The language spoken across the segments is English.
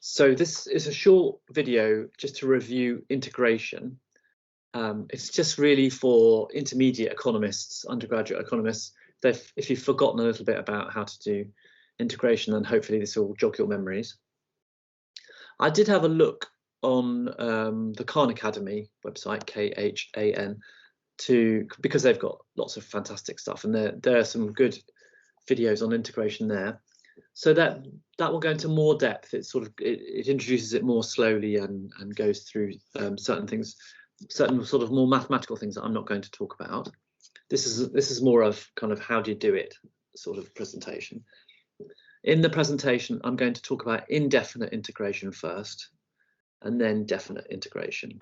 So this is a short video just to review integration. It's just really for intermediate economists, undergraduate economists. If you've forgotten a little bit about how to do integration, then hopefully this will jog your memories. I did have a look on the Khan Academy website, KHAN, because they've got lots of fantastic stuff, and there are some good videos on integration there. So that will go into more depth. It introduces it more slowly and goes through certain things, certain sort of more mathematical things that I'm not going to talk about. This is more of kind of how do you do it sort of presentation. In the presentation, I'm going to talk about indefinite integration first, and then definite integration.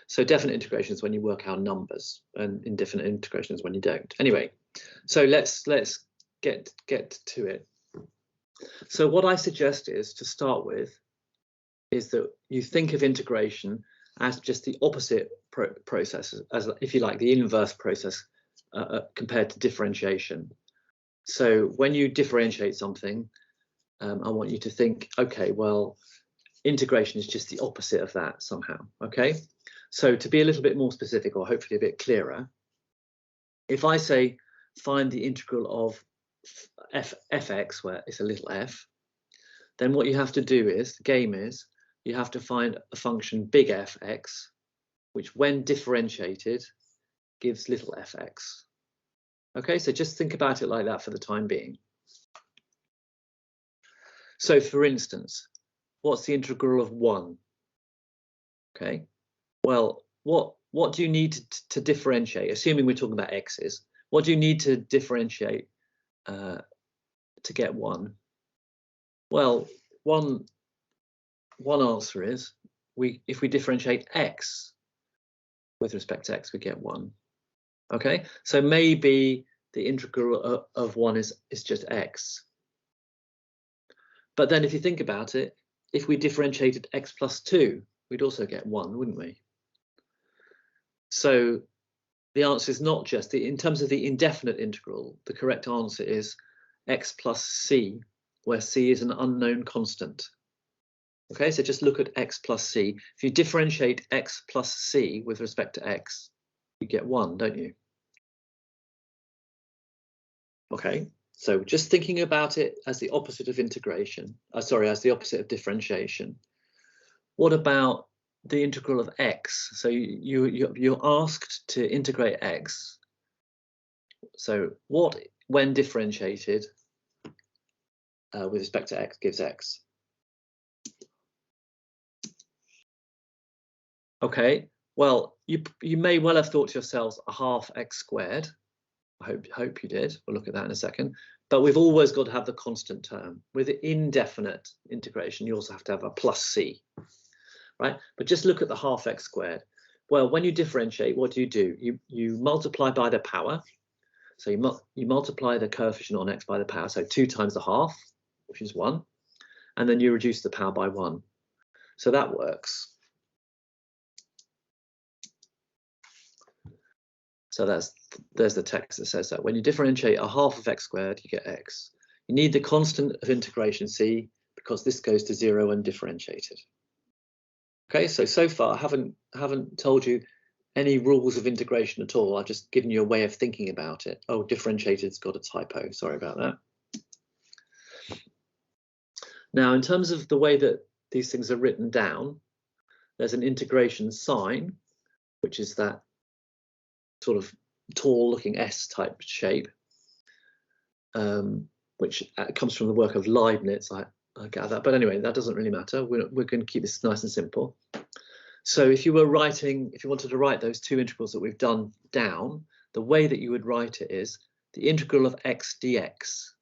So definite integration is when you work out numbers, and indefinite integration is when you don't. Anyway, so let's get to it. So what I suggest is, to start with, is that you think of integration as just the opposite process, as if you like, the inverse process compared to differentiation. So when you differentiate something, I want you to think, okay, well, integration is just the opposite of that somehow. Okay, so to be a little bit more specific, or hopefully a bit clearer, if I say find the integral of fx, where it's a little f, then what you have to do is, the game is, you have to find a function big fx, which when differentiated gives little fx. Okay, so just think about it like that for the time being. So for instance, what's the integral of 1? Okay, well, what do you need to differentiate, assuming we're talking about x's? What do you need to differentiate to get 1? Well, one answer is, if we differentiate x with respect to x, we get 1. Okay, so maybe the integral of 1 is just x. But then if you think about it, if we differentiated x plus 2, we'd also get 1, wouldn't we? So the answer is not just, in terms of the indefinite integral, the correct answer is x plus c, where c is an unknown constant. Okay, so just look at x plus c. If you differentiate x plus c with respect to x, you get 1, don't you? Okay, so just thinking about it as the opposite of integration, as the opposite of differentiation. What about the integral of x? So you're asked to integrate x. So what, when differentiated with respect to x, gives x? Okay, well, you may well have thought to yourselves a half x squared. I hope you did. We'll look at that in a second. But we've always got to have the constant term. With indefinite integration, you also have to have a plus c, right? But just look at the half x squared. Well, when you differentiate, what do? You multiply by the power. So you multiply the coefficient on x by the power. So 2 times the half, which is 1. And then you reduce the power by 1. So that works. So there's the text that says that when you differentiate a half of x squared, you get x. You need the constant of integration c, because this goes to 0 when differentiated. Okay, so far I haven't told you any rules of integration at all. I've just given you a way of thinking about it. Oh, differentiated's got a typo. Sorry about that. Now, in terms of the way that these things are written down, there's an integration sign, which is that sort of tall looking S type shape, which comes from the work of Leibniz, I get that. But anyway, that doesn't really matter. We're going to keep this nice and simple. So if you wanted to write those two integrals that we've done down, the way that you would write it is the integral of x dx.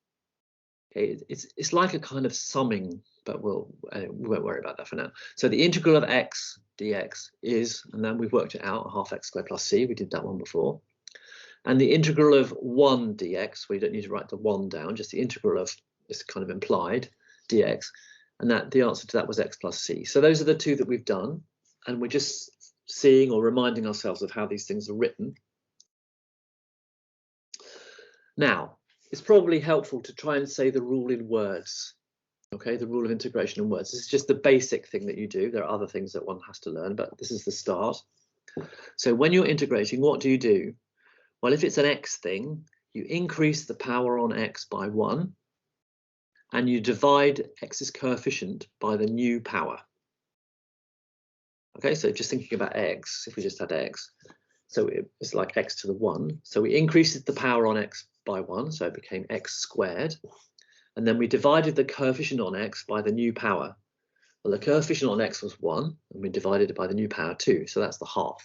Okay, it's like a kind of summing, but we won't worry about that for now. So the integral of x dx is, and then we've worked it out, half x squared plus c. We did that one before. And the integral of 1 dx, we don't need to write the 1 down, just the integral of, it's kind of implied, dx, and that the answer to that was x plus c. So those are the two that we've done, and we're just seeing or reminding ourselves of how these things are written. Now, it's probably helpful to try and say the rule in words. Okay, the rule of integration in words. This is just the basic thing that you do. There are other things that one has to learn, but this is the start. So when you're integrating, what do? Well, if it's an x thing, you increase the power on x by 1, and you divide x's coefficient by the new power. Okay, so just thinking about x, if we just had x, so it's like x to the 1. So we increased the power on x by 1, so it became x squared. And then we divided the coefficient on x by the new power. Well, the coefficient on x was 1, and we divided it by the new power 2, so that's the half.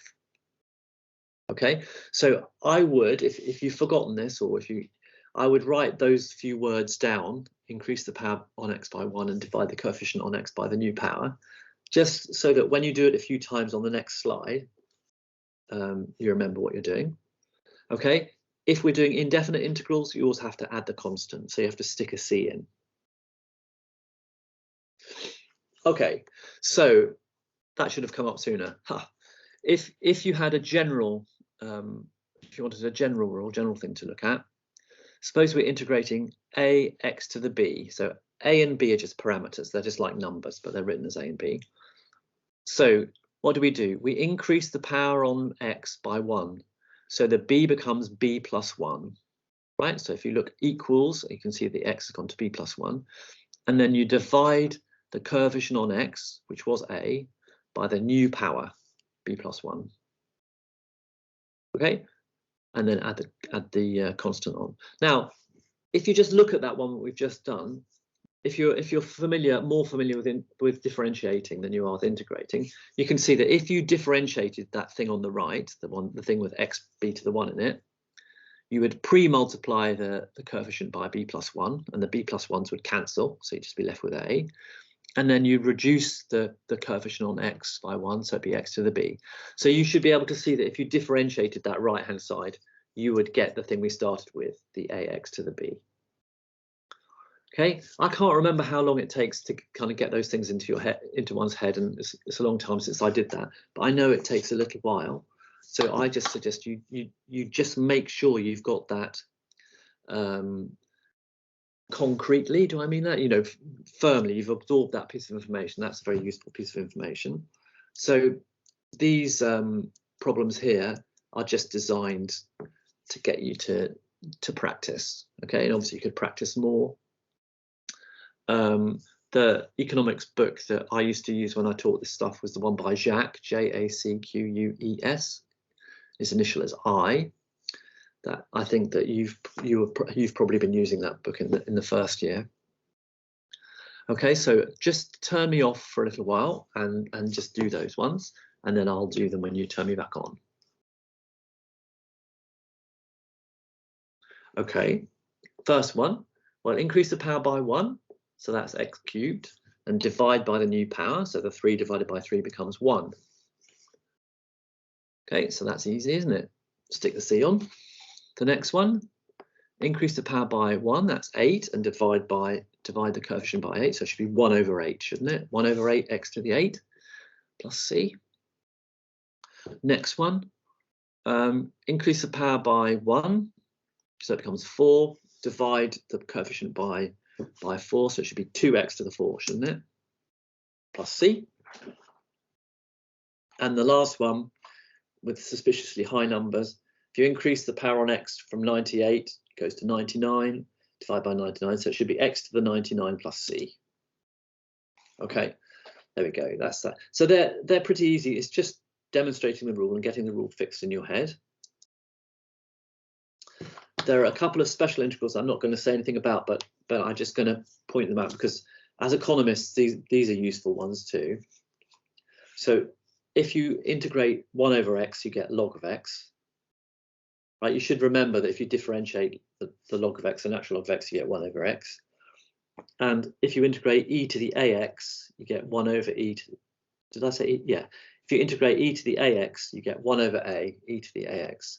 Okay, so I would, if you've forgotten this, or I would write those few words down, increase the power on x by 1 and divide the coefficient on x by the new power, just so that when you do it a few times on the next slide, you remember what you're doing. Okay, if we're doing indefinite integrals, you always have to add the constant, so you have to stick a c in. Okay, so that should have come up sooner. If you had a general, if you wanted a general rule, general thing to look at, suppose we're integrating a x to the b. So a and b are just parameters. They're just like numbers, but they're written as a and b. So what do? We increase the power on x by 1. So the b becomes b plus 1, right? So if you look equals, you can see the x has gone to b plus 1. And then you divide the coefficient on x, which was a, by the new power, b plus 1. Okay, and then add the constant on. Now, if you just look at that one that we've just done, if you're more familiar with differentiating than you are with integrating, you can see that if you differentiated that thing on the right, the thing with x b to the 1 in it, you would pre-multiply the coefficient by b plus 1, and the b plus 1s would cancel, so you'd just be left with a. And then you reduce the coefficient on x by 1, so it'd be x to the b. So you should be able to see that if you differentiated that right-hand side, you would get the thing we started with, the ax to the b. Okay, I can't remember how long it takes to kind of get those things into one's head, and it's a long time since I did that, but I know it takes a little while. So I just suggest you just make sure you've got that concretely. Do I mean that? You know, firmly, you've absorbed that piece of information. That's a very useful piece of information. So these problems here are just designed to get you to practice. Okay, and obviously you could practice more. The economics book that I used to use when I taught this stuff was the one by Jacques, Jacques. His initial is I. That I think that you've probably been using that book in the first year. Okay, so just turn me off for a little while and just do those ones, and then I'll do them when you turn me back on. Okay, first one. Well, increase the power by 1, so that's x cubed, and divide by the new power, so the 3 divided by 3 becomes 1. Okay, so that's easy, isn't it? Stick the c on. The next one, increase the power by 1, that's 8, and divide the coefficient by 8, so it should be 1 over 8, shouldn't it? 1 over 8 x to the 8 plus c. Next one, increase the power by 1, so it becomes 4, divide the coefficient by 4, so it should be 2x to the 4, shouldn't it? Plus c. And the last one, with suspiciously high numbers, if you increase the power on x from 98, it goes to 99, divide by 99, so it should be x to the 99 plus c. Okay, there we go, that's that. So they're pretty easy. It's just demonstrating the rule and getting the rule fixed in your head. There are a couple of special integrals I'm not going to say anything about, but I'm just going to point them out because as economists, these are useful ones too. So if you integrate 1 over x, you get log of x. Right, you should remember that if you differentiate the log of x, the natural log of x, you get 1 over x. And if you integrate e to the ax, you get 1 over e to, did I say e? Yeah. If you integrate e to the ax, you get 1 over a, e to the ax.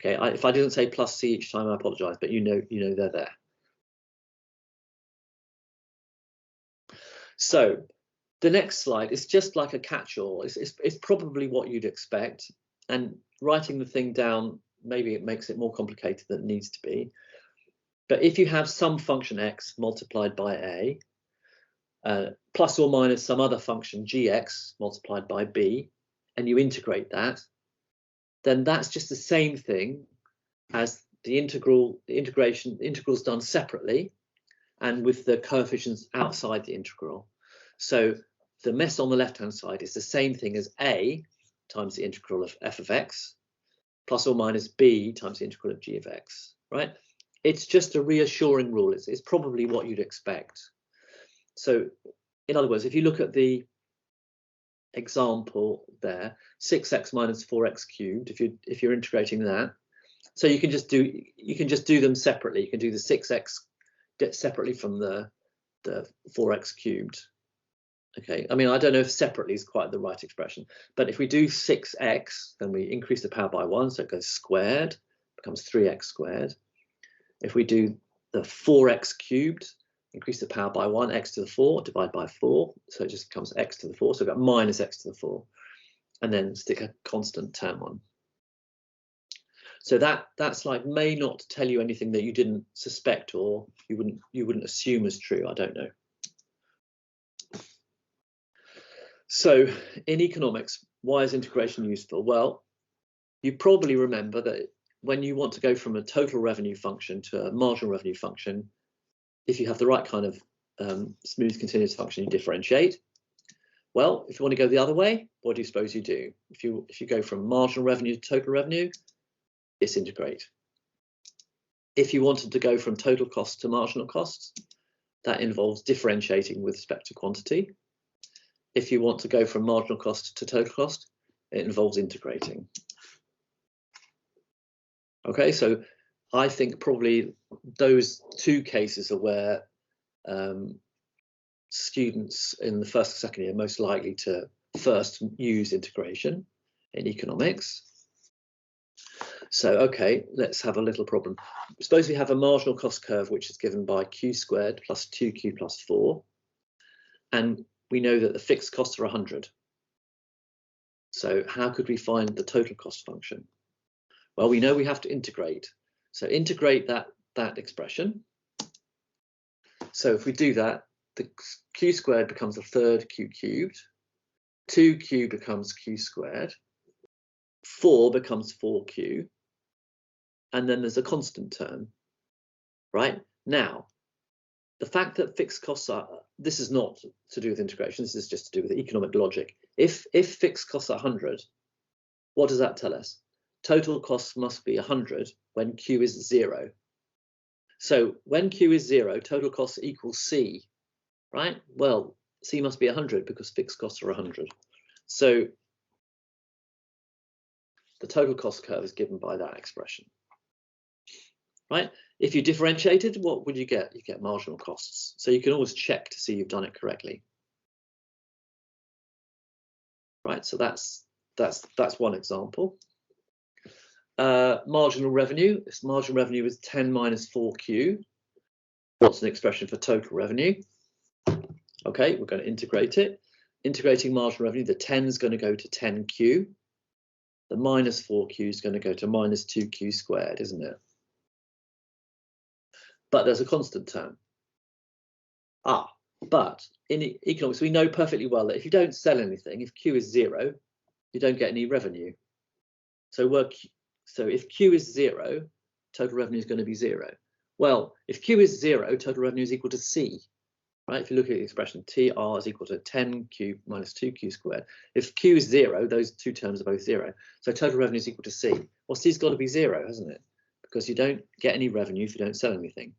Okay, if I didn't say plus c each time, I apologize, but you know they're there. So the next slide is just like a catch-all. It's probably what you'd expect. And writing the thing down, maybe it makes it more complicated than it needs to be. But if you have some function x multiplied by a, plus or minus some other function gx multiplied by b, and you integrate that, then that's just the same thing as the integral's done separately and with the coefficients outside the integral. So the mess on the left-hand side is the same thing as a times the integral of f of x plus or minus b times the integral of g of x, right? It's just a reassuring rule. It's probably what you'd expect. So in other words, if you look at the example there, 6x minus 4x cubed, if you're integrating that, so you can just do them separately. You can do the 6x separately from the 4x cubed. Okay, I mean, I don't know if separately is quite the right expression, but if we do 6x, then we increase the power by 1, so it goes squared, becomes 3x squared. If we do the 4x cubed, increase the power by 1, x to the 4, divide by 4, so it just becomes x to the 4, so we've got minus x to the 4, and then stick a constant term on. So that slide may not tell you anything that you didn't suspect or you wouldn't assume as true. I don't know. So in economics, why is integration useful? Well, you probably remember that when you want to go from a total revenue function to a marginal revenue function, if you have the right kind of smooth continuous function, you differentiate. Well, if you want to go the other way, what do you suppose you do? If you go from marginal revenue to total revenue, disintegrate. If you wanted to go from total costs to marginal costs, that involves differentiating with respect to quantity. If you want to go from marginal cost to total cost, it involves integrating. Okay, so I think probably those two cases are where students in the first or second year are most likely to first use integration in economics. So, okay, let's have a little problem. Suppose we have a marginal cost curve which is given by q squared plus 2q plus 4, and we know that the fixed costs are 100. So how could we find the total cost function? Well, we know we have to integrate. So integrate that expression. So if we do that, the q squared becomes a third q cubed, 2q becomes q squared, 4 becomes 4q, and then there's a constant term, right? Now, the fact that fixed costs are, this is not to do with integration, this is just to do with economic logic. If fixed costs are 100, what does that tell us? Total costs must be 100 when q is 0. So when q is 0, total costs equals c, right? Well, c must be 100 because fixed costs are 100. So the total cost curve is given by that expression, right? If you differentiated, what would you get? You get marginal costs. So you can always check to see you've done it correctly, right? So that's one example. Marginal revenue. This marginal revenue is 10 minus 4q. What's an expression for total revenue? Okay, we're going to integrate it. Integrating marginal revenue, the 10 is going to go to 10q. The minus 4q is going to go to minus 2q squared, isn't it? But there's a constant term. But in economics, we know perfectly well that if you don't sell anything, if q is 0, you don't get any revenue. So if q is 0, total revenue is going to be 0. Well, if q is 0, total revenue is equal to c, right? If you look at the expression, TR is equal to 10q minus 2q squared. If q is 0, those two terms are both 0. So total revenue is equal to c. Well, c's got to be 0, hasn't it? Because you don't get any revenue if you don't sell anything.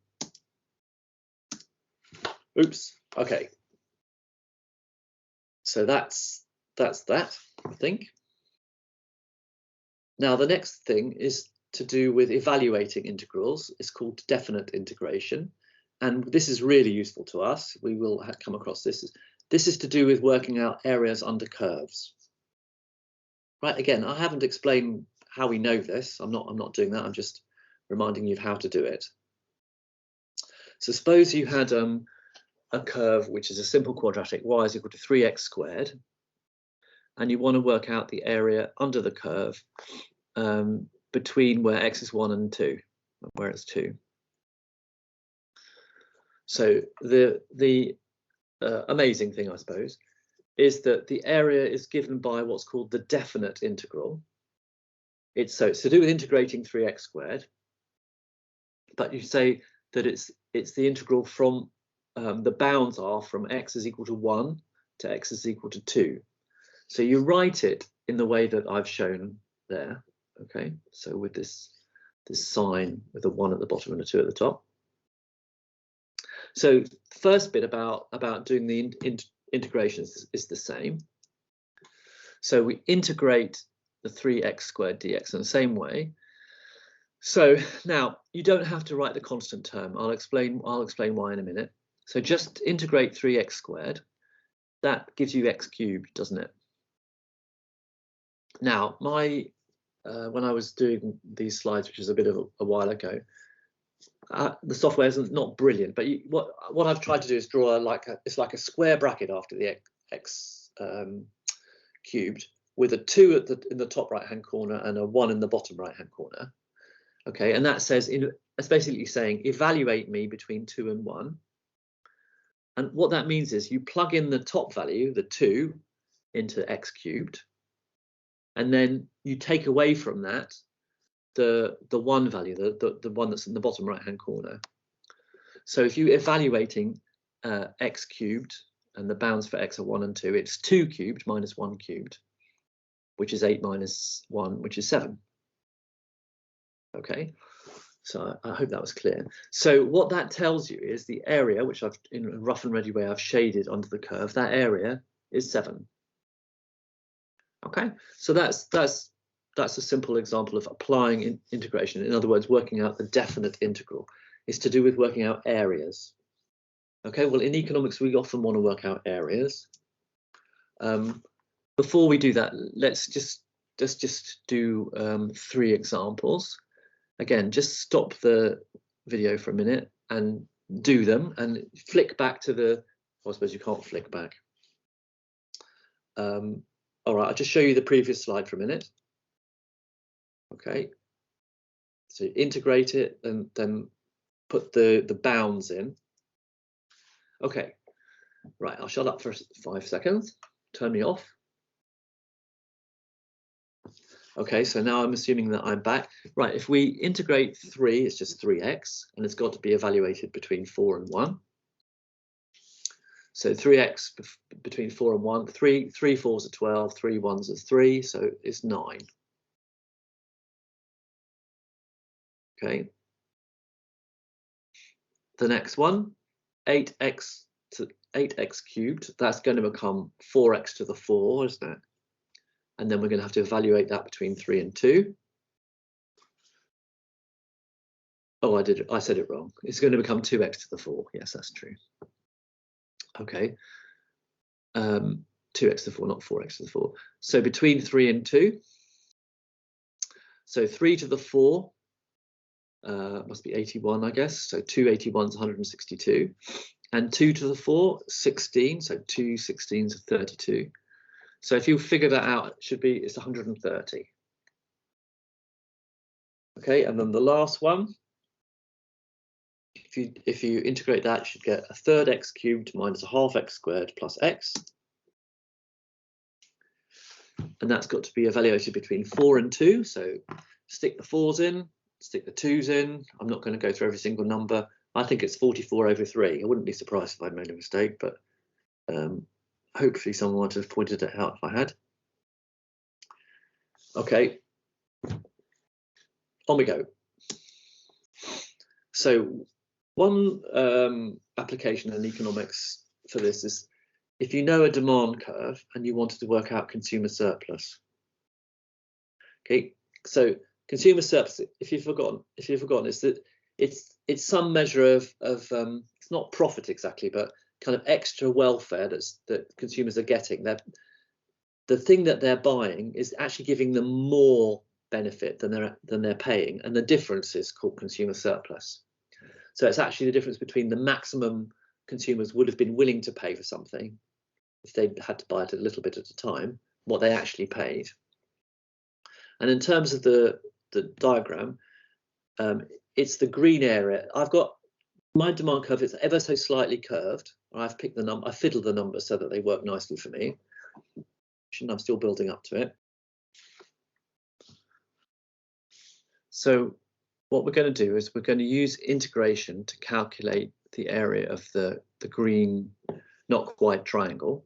Oops. Okay. So that's that, I think. Now, the next thing is to do with evaluating integrals. It's called definite integration. And this is really useful to us. We will come across this. This is to do with working out areas under curves. Right, again, I haven't explained how we know this. I'm not doing that. I'm just reminding you of how to do it. So suppose you had a curve which is a simple quadratic, y is equal to 3x squared, and you want to work out the area under the curve between where x is 1 and 2, where it's 2. So the amazing thing, I suppose, is that the area is given by what's called the definite integral. It's to do with integrating 3x squared, but you say that it's the integral from the bounds are from x is equal to 1 to x is equal to 2. So you write it in the way that I've shown there. Okay, so with this sign with a 1 at the bottom and a 2 at the top. So the first bit about doing the integrations is the same. So we integrate the 3x squared dx in the same way. So now you don't have to write the constant term. I'll explain why in a minute. So just integrate 3x squared. That gives you x cubed, doesn't it? Now, when I was doing these slides, which is a bit of a while ago, the software is not brilliant. But what I've tried to do is draw it's like a square bracket after the x cubed, with a 2 in the top right hand corner and a 1 in the bottom right hand corner. Okay, and that says it's basically saying evaluate me between 2 and 1. And what that means is you plug in the top value, the 2, into x cubed, and then you take away from that the 1 value, the one that's in the bottom right hand corner. So if you're evaluating x cubed and the bounds for x are 1 and 2, it's 2 cubed minus 1 cubed, which is 8 minus 1, which is 7. Okay, so I hope that was clear. So what that tells you is the area, which I've in a rough and ready way I've shaded onto the curve, that area is 7. Okay, so that's a simple example of applying integration. In other words, working out the definite integral is to do with working out areas. Okay, well, in economics we often want to work out areas. Before we do that, let's just do 3 examples. Again, just stop the video for a minute and do them, and flick back to I suppose you can't flick back. All right, I'll just show you the previous slide for a minute. Okay, so integrate it and then put the bounds in. Okay, right, I'll shut up for 5 seconds, turn me off. Okay, so now I'm assuming that I'm back. Right, if we integrate 3, it's just 3x, and it's got to be evaluated between 4 and 1. So 3x between 4 and 1, 3 4s are 12, 3 1s are 3, so it's 9. Okay. The next one, 8x cubed, that's going to become 4x to the 4, isn't it? And then we're going to have to evaluate that between 3 and 2. Oh, I said it wrong. It's going to become 2x to the 4. Yes, that's true. Okay. 2x to the 4, not 4x to the 4. So between 3 and 2. So 3 to the 4 must be 81, I guess. So 2 81s, 162. And 2 to the 4, 16. So 2 16s are 32. So if you figure that out, it's 130. Okay, and then the last one, if you integrate that, you should get a third x cubed minus a half x squared plus x. And that's got to be evaluated between 4 and 2. So stick the 4s in, stick the 2s in. I'm not going to go through every single number. I think it's 44 over 3. I wouldn't be surprised if I'd made a mistake, but hopefully someone would have pointed it out if I had. Okay, on we go. So one application in economics for this is if you know a demand curve and you wanted to work out consumer surplus. Okay, so consumer surplus, if you've forgotten, is that it's some measure of it's not profit exactly, but kind of extra welfare that consumers are getting. The thing that they're buying is actually giving them more benefit than they're paying, and the difference is called consumer surplus. So it's actually the difference between the maximum consumers would have been willing to pay for something if they had to buy it a little bit at a time, what they actually paid. And in terms of the diagram, it's the green area. I've got my demand curve is ever so slightly curved. I've picked the number, I fiddled the numbers so that they work nicely for me. I'm still building up to it. So what we're going to do is we're going to use integration to calculate the area of the green not quite triangle.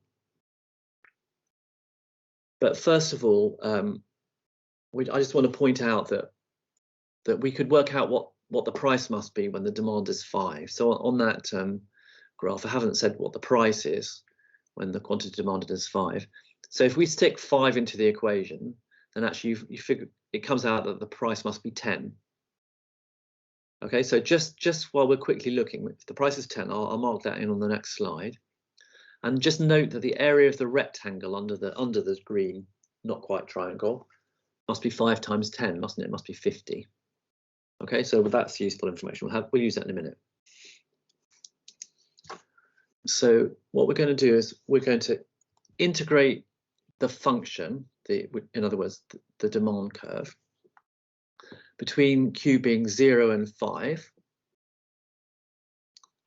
But first of all, I just want to point out that we could work out what the price must be when the demand is 5. So on that graph, I haven't said what the price is when the quantity demanded is 5. So if we stick 5 into the equation, then actually you figure it comes out that the price must be 10. Okay, so just while we're quickly looking, if the price is 10, I'll mark that in on the next slide. And just note that the area of the rectangle under the green not quite triangle must be 5 times 10, mustn't it? It must be 50. Okay, so that's useful information. We'll use that in a minute. So what we're going to do is we're going to integrate the function, in other words, the demand curve, between q being 0 and 5.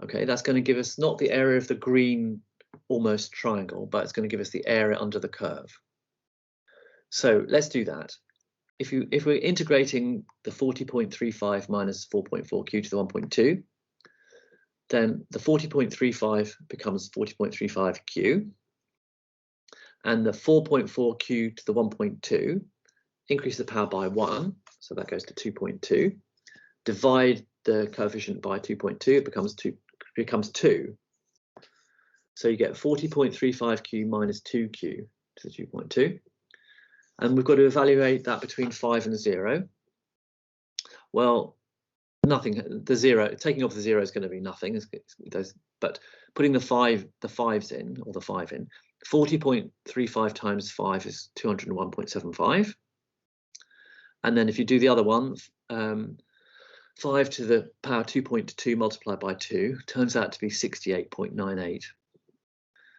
Okay, that's going to give us not the area of the green almost triangle, but it's going to give us the area under the curve. So let's do that. If we're integrating the 40.35 minus 4.4q to the 1.2, then the 40.35 becomes 40.35q, and the 4.4q to the 1.2 increase the power by 1, so that goes to 2.2. Divide the coefficient by 2.2, it becomes 2. So you get 40.35q minus 2q to the 2.2. And we've got to evaluate that between 5 and 0. Well, nothing. The 0, taking off the 0 is going to be nothing. But putting the 5s in, or the 5 in, 40.35 times 5 is 201.75. And then if you do the other one, 5 to the power 2.2 multiplied by 2 turns out to be 68.98.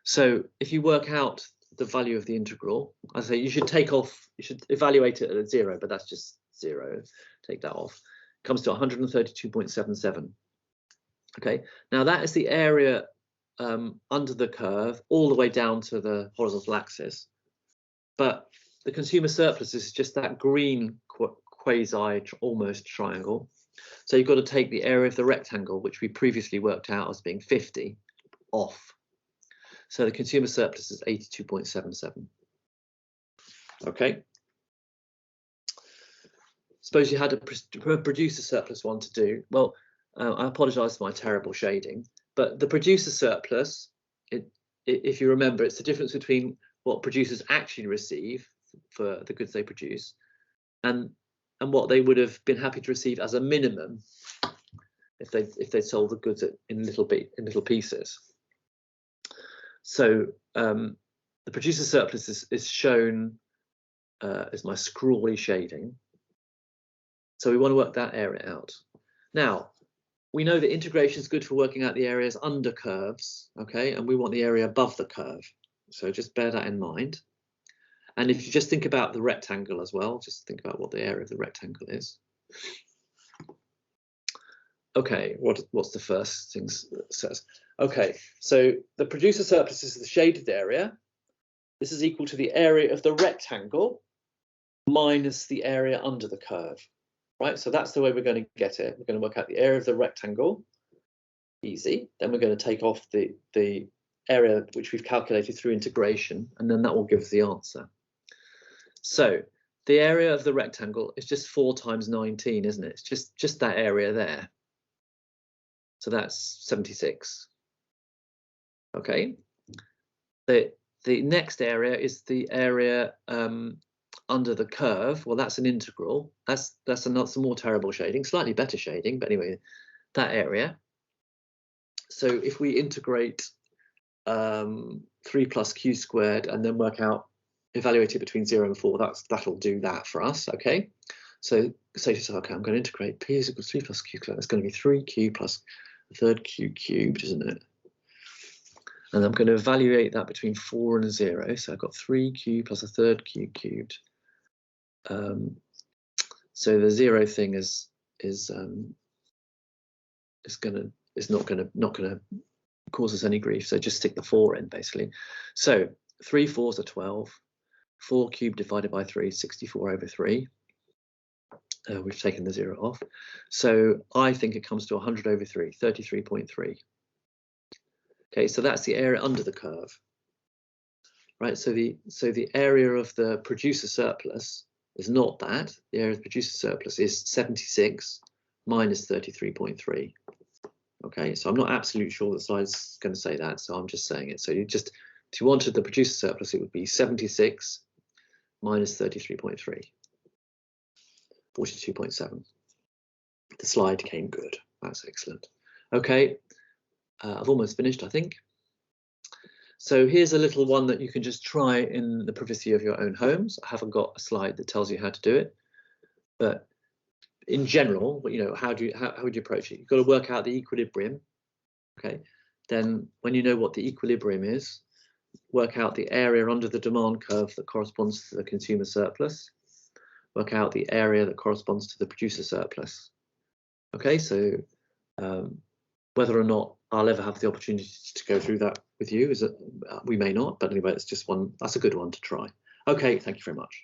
So if you work out the value of the integral, I say you should evaluate it at 0, but that's just 0. Take that off. It comes to 132.77. Okay, now that is the area under the curve all the way down to the horizontal axis. But the consumer surplus is just that green quasi almost triangle. So you've got to take the area of the rectangle, which we previously worked out as being 50, off. So the consumer surplus is 82.77. Okay. Suppose you had a producer surplus one to do. Well, I apologise for my terrible shading, but the producer surplus, if you remember, it's the difference between what producers actually receive for the goods they produce and what they would have been happy to receive as a minimum if they sold the goods in little pieces. So the producer surplus is shown as my scrawly shading. So we want to work that area out. Now, we know that integration is good for working out the areas under curves, okay? And we want the area above the curve. So just bear that in mind. And if you just think about the rectangle as well, just think about what the area of the rectangle is. Okay, what's the first thing it says? Okay, so the producer surplus is the shaded area. This is equal to the area of the rectangle minus the area under the curve, right? So that's the way we're going to get it. We're going to work out the area of the rectangle, easy. Then we're going to take off the area which we've calculated through integration, and then that will give us the answer. So the area of the rectangle is just 4 times 19, isn't it? It's just that area there. So that's 76. Okay. The next area is the area under the curve. Well, that's an integral. That's some more terrible shading, slightly better shading, but anyway, that area. So if we integrate 3 plus q squared and then evaluate it between 0 and 4, that'll do that for us. Okay. So say to yourself, okay, I'm going to integrate p is equal to 3 plus q squared. That's going to be 3q plus a third q cubed, isn't it? And I'm going to evaluate that between 4 and 0. So I've got 3q plus a third q cubed. So the 0 thing is going to is not going to cause us any grief. So just stick the 4 in basically. So 3 4s are 12. 4 cubed divided by 3 is 64 over 3. We've taken the 0 off. So I think it comes to 100 over 3, 33.3. Okay, so that's the area under the curve. Right, so the area of the producer surplus is not that. The area of the producer surplus is 76 minus 33.3. Okay, so I'm not absolutely sure the slide's going to say that, so I'm just saying it. So if you wanted the producer surplus, it would be 76 minus 33.3, 42.7. The slide came good. That's excellent. Okay, I've almost finished, I think. So here's a little one that you can just try in the privacy of your own homes. I haven't got a slide that tells you how to do it, but in general, you know, how would you approach it? You've got to work out the equilibrium. Okay, then when you know what the equilibrium is, work out the area under the demand curve that corresponds to the consumer surplus. Work out the area that corresponds to the producer surplus. Okay, so whether or not I'll ever have the opportunity to go through that with you, we may not, but anyway, it's just one, that's a good one to try. Okay, thank you very much.